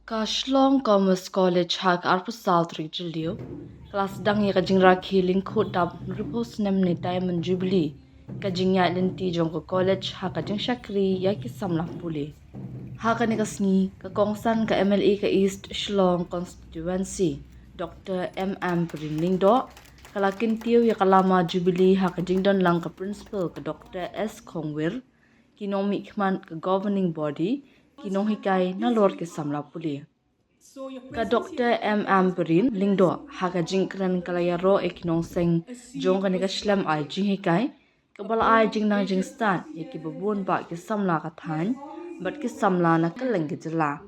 Ka Shlong Commerce College hak arpu saltri jilio. Kelas dang ya kajing rakhi lingkhu dab ripos nemni Diamond Jubilee. Kajing ya linti jong ko college hak kajing shakri ya ki samlah puli. Haka ni kasngi ka kongsan ka MLA ka East Shlong Constituency. Dr. M.M. Prinlingdo. Kalakin tiyo ya kalama Jubilee hak kajing don lang ka principal ka Dr. S. Kongwir. Kinong mikman ka governing body. Kinong hikay na lord ke samla puli. Ka Dr. M.M. Perin lingdo haka jingkran kalayaro e kinong seng jong ka nika shlam ay jing hikay. Kabala ay jing nang jing stan yaki babun ba ki samla ka than bat ki samla na kaleng ki jala.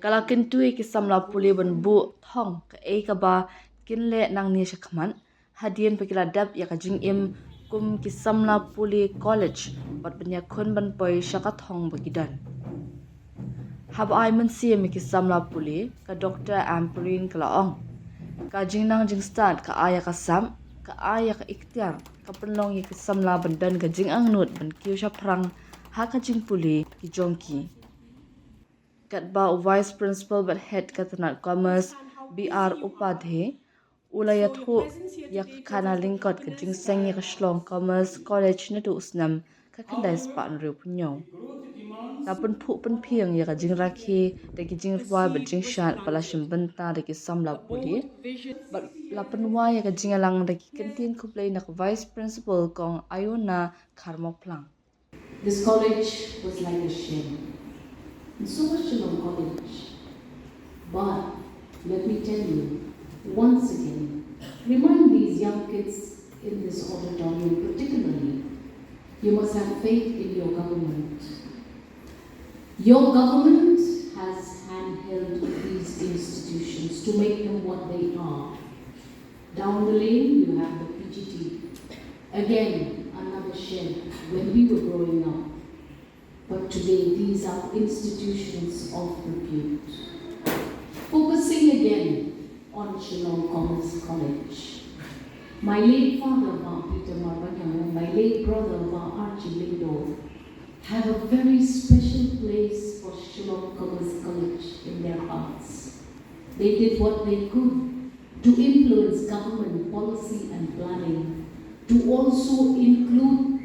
Kala kintu ki samla puli ban bu thong ka e ka ba kinle nang ni shakman hadian pakila dab yaka jing im kum ki samla puli college bat banya khon ban poi shaka thong bagidan. Hab ay man siya miki samla puli ka Dr. Amperin kalaong. Ka jingnang jing start ka aya ka sam, ka aya ka ikhtiar, ka penlong yi ka samla bandan ka jing ang nut ban kiyo siya prang ha ka jing puli ki jongki. Kat ba Vice Principal but Head ka Tanat Commerce BR Upadhe, ulayat hu yak kana lingkot ka jing seng yi ka Shlong Commerce College na tu usnam ka kanday span riu punyaw. Tapun pu pen piang ya ka jing rakhi de ki jing rwa ba jing shat pala shimbanta de ki samla puli but lapan wa ya ka jing alang de ki kantin kuplay na vice principal kong ayuna kharmok plang. This college was like a shell, and so was Shalom College. But let me tell you, once again, remind these young kids in this auditorium particularly, you must have faith in your government. Your government has handheld these institutions to make them what they are. Down the lane, you have the PGT. Again, another shell when we were growing up. But today, these are institutions of repute. Focusing again on Shalom Commerce College. My late father, Peter Marbanyang, and my late brother, Archie Lindo, have a very special place for Shalom Commerce College in their hearts. They did what they could to influence government policy and planning, to also include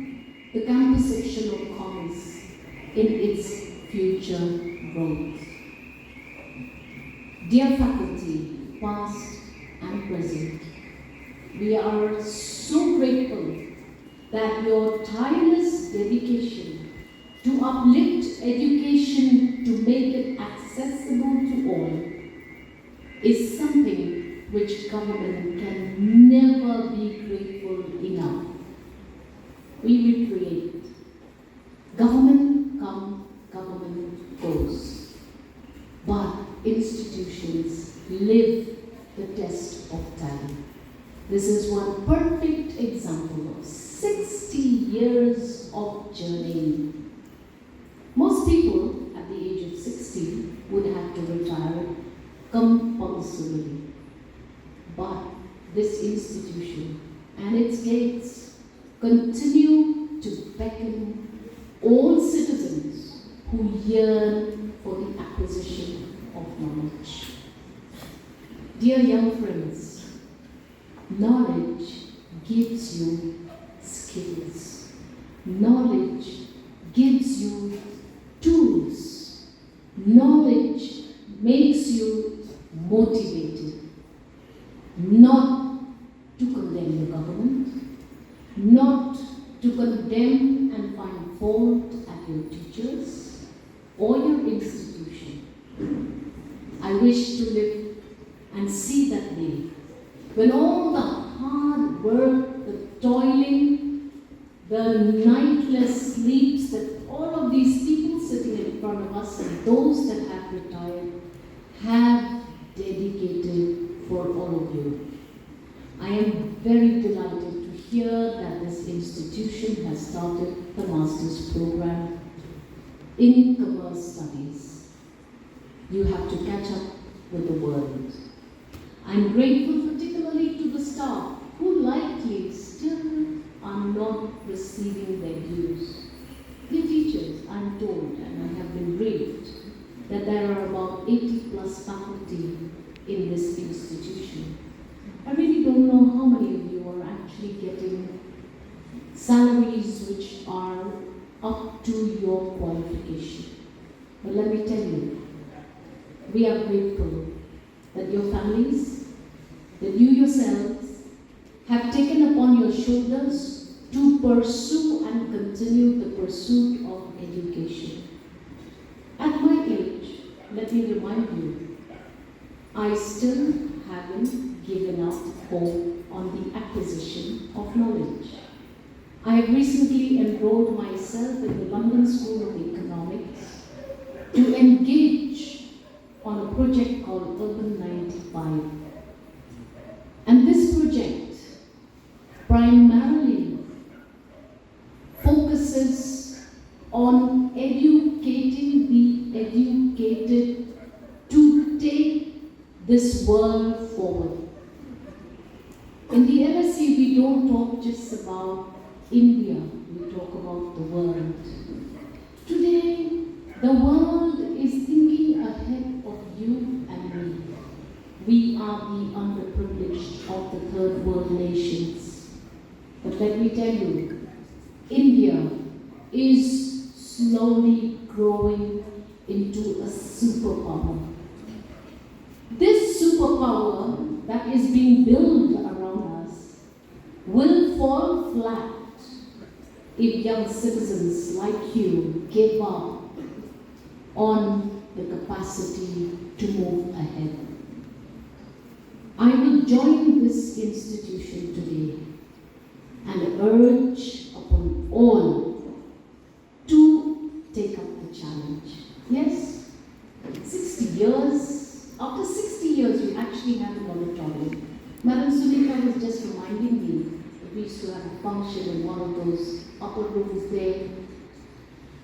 the campus of Shalom Commerce in its future growth. Dear faculty, past and present, we are so grateful that your tireless dedication to uplift education to make it accessible to all is something which government can never be grateful enough. We reiterate, government comes, government goes, but institutions live the test of time. This is one perfect example of 60 years of journeying. Most people at the age of 60 would have to retire compulsorily. But this institution and its gates continue to beckon all citizens who yearn for the acquisition of knowledge. Dear young friends, knowledge gives you skills. Knowledge gives you tools. Knowledge makes you motivated. Not to condemn the government, not to condemn and find fault at your teachers or your institution. I wish to live and see that day when all the hard work, the toiling, the nightless sleeps that all of these people sitting in front of us and those that have retired have dedicated for all of you. I am very delighted to hear that this institution has started the master's program in commerce studies. You have to catch up with the world. I'm grateful particularly to the staff who likely still are not receiving their dues. The teachers, I'm told, and I have been briefed, that there are about 80 plus faculty in this institution. I really don't know how many of you are actually getting salaries which are up to your qualification. But let me tell you, we are grateful that your families, that you yourselves have taken upon your shoulders to pursue and continue the pursuit of education. At my age, let me remind you, I still haven't given up hope on the acquisition of knowledge. I have recently enrolled myself in the London School of Economics to engage on a project called Urban 95. And this project primarily focuses on educating the educated to take this world forward. In the LSE, we don't talk just about India, we talk about the world. Today, the world is thinking ahead of you and me. We are the underprivileged of the third world nations. But let me tell you, India is slowly growing into a superpower. This superpower that is being built around us will fall flat if young citizens like you give up on the capacity to move ahead. I will join this institution today and urge upon all to take up the challenge. Yes, 60 years, after 60 years you actually have an auditorium. Madam Sunita was just reminding me that we used to have a function in one of those upper rooms there.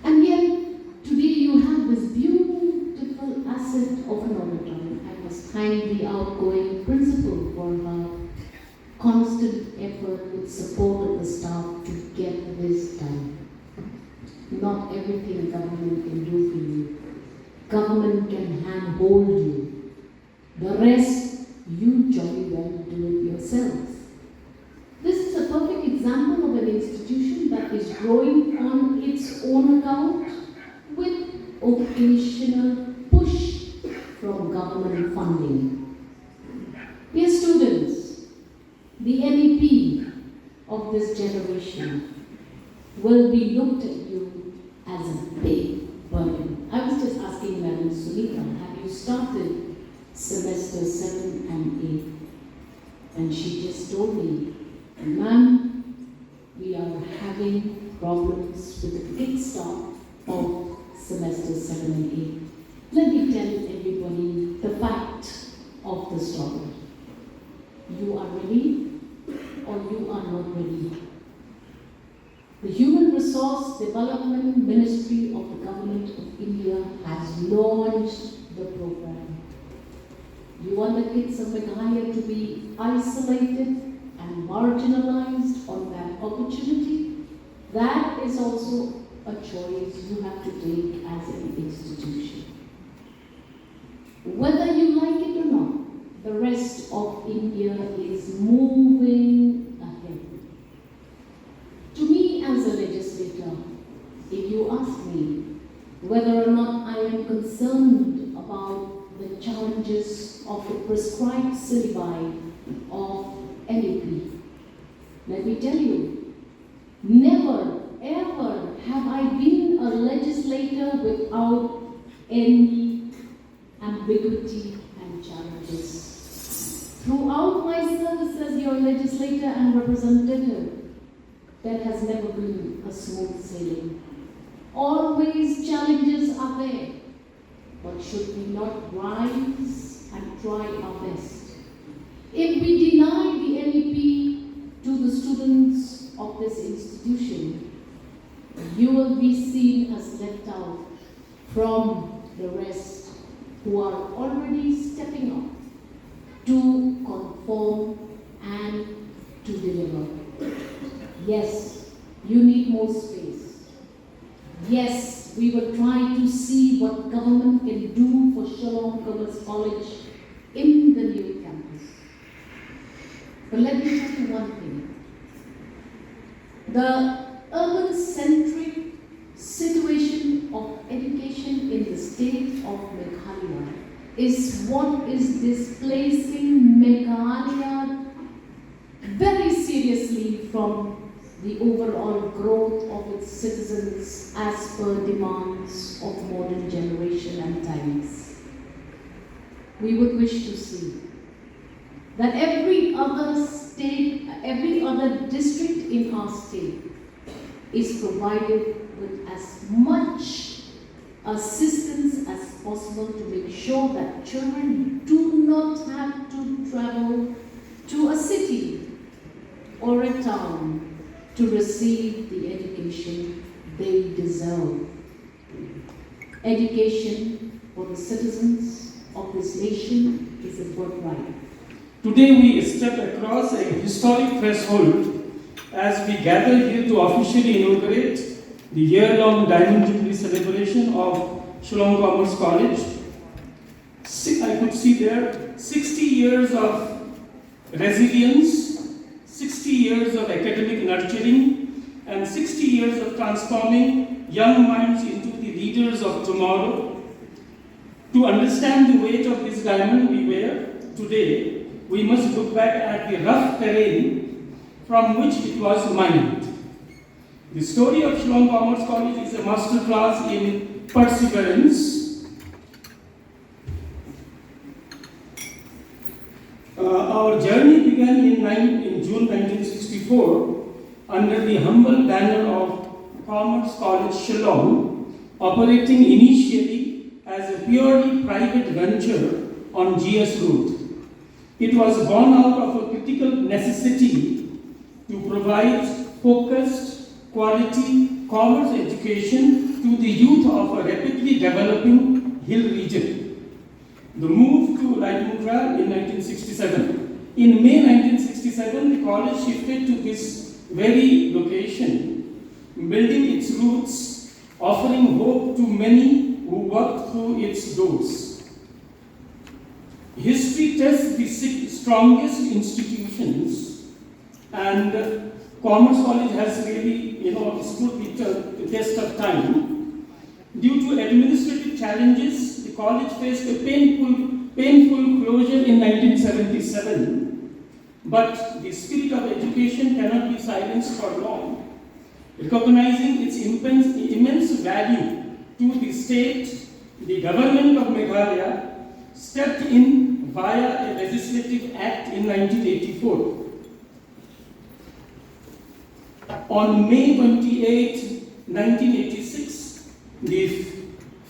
And yet, today you have this beautiful asset of an auditorium. I must thank the outgoing principal for her constant effort with support of the staff to get this done. Not everything government can do for you. Government can handhold you. The rest, you jolly well do it yourselves. This is a perfect example of an institution that is growing on its own account with occasional push from government funding. Dear students, the MEP of this generation will be looked at you as a big burden. I was just asking Madam Sunita, have you started semester 7 and 8? And she just told me, ma'am, we are having problems with the kickstart of semester 7 and 8. Let me tell everybody the fact of the story. You are ready or you are not ready. The Human Resource Development Ministry of the Government of India has launched the program. You want the kids of Meghalaya to be isolated and marginalized on that opportunity? That is also a choice you have to take as an institution. Whether you like it or not, the rest of India is moving ahead. To me as a legislator, if you ask me whether or not I am concerned about the challenges of the prescribed syllabi of NEP, let me tell you, never ever have I been a legislator without any ambiguity and challenges. Throughout my service as your legislator and representative, there has never been a smooth sailing. Always challenges are there, but should we not rise and try our best? If we deny the NEP to the students of this institution, you will be seen as left out from the rest who are already stepping up to conform and to deliver. Yes, you need more space. Yes, we will try to see what government can do for Shillong Commerce College in the new campus. But let me tell you one thing. The urban-centric situation of education in the state of Meghalaya is what is displacing Meghalaya very seriously from the overall growth of its citizens as per demands of modern generation and times. We would wish to see that every other state, every other district in our state is provided with as much assistance as possible to make sure that children do not have to travel to a city or a town to receive the education they deserve. Education for the citizens of this nation is a birthright. Today we step across a historic threshold as we gather here to officially inaugurate the year-long Diamond Jubilee celebration of Shillong Commerce College. I could see there 60 years of resilience, 60 years of academic nurturing, and 60 years of transforming young minds into the leaders of tomorrow. To understand the weight of this diamond we wear today, we must look back at the rough terrain from which it was mined. The story of Shillong Commerce College is a masterclass in perseverance. Our journey began in June 1964 under the humble banner of Commerce College Shillong, operating initially as a purely private venture on GS route. It was born out of a critical necessity to provide focused, quality commerce education to the youth of a rapidly developing hill region. The move to Raimuntra in 1967. In May 1967, the college shifted to this very location, building its roots, offering hope to many who walked through its doors. History tests the strongest institutions, and Commerce College has really, stood the test of time. Due to administrative challenges, the college faced a painful closure in 1977. But the spirit of education cannot be silenced for long. Recognizing its immense value to the state, the government of Meghalaya stepped in via a legislative act in 1984. On May 28, 1986, the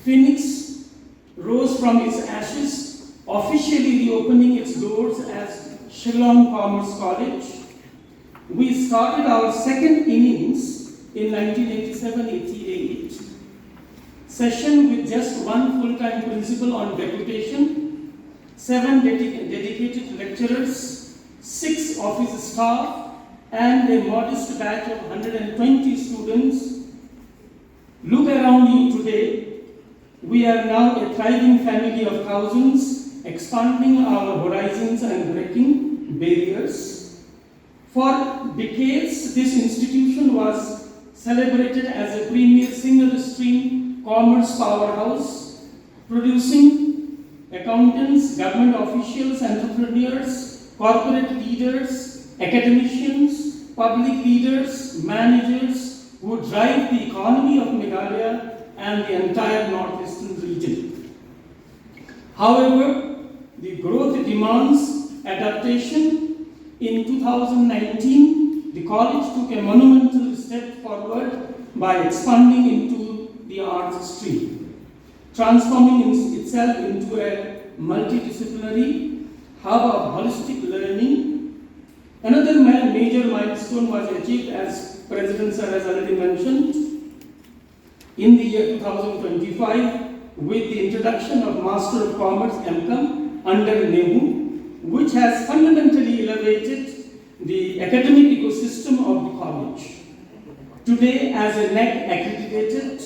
phoenix rose from its ashes, officially reopening its doors as Shillong Commerce College. We started our second innings in 1987-88 session with just one full-time principal on deputation, 7 dedicated lecturers, 6 office staff, and a modest batch of 120 students. Look around you today. We are now a thriving family of thousands, expanding our horizons and breaking barriers. For decades, this institution was celebrated as a premier single-stream commerce powerhouse, producing accountants, government officials, entrepreneurs, corporate leaders, academicians, public leaders, managers who drive the economy of Meghalaya and the entire northeastern region. However, the growth demands adaptation. In 2019, the college took a monumental step forward by expanding into the arts stream, transforming itself into a multidisciplinary hub of holistic learning. Another major milestone was achieved, as President Sir has already mentioned, in the year 2025 with the introduction of Master of Commerce (MCOM) under NEHU, which has fundamentally elevated the academic ecosystem of the college. Today, as a NEC accredited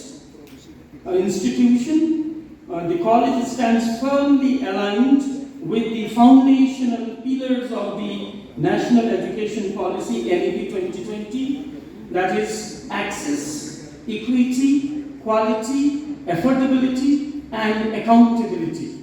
institution. The college stands firmly aligned with the foundational pillars of the National Education Policy NEP 2020, that is access, equity, quality, affordability, and accountability.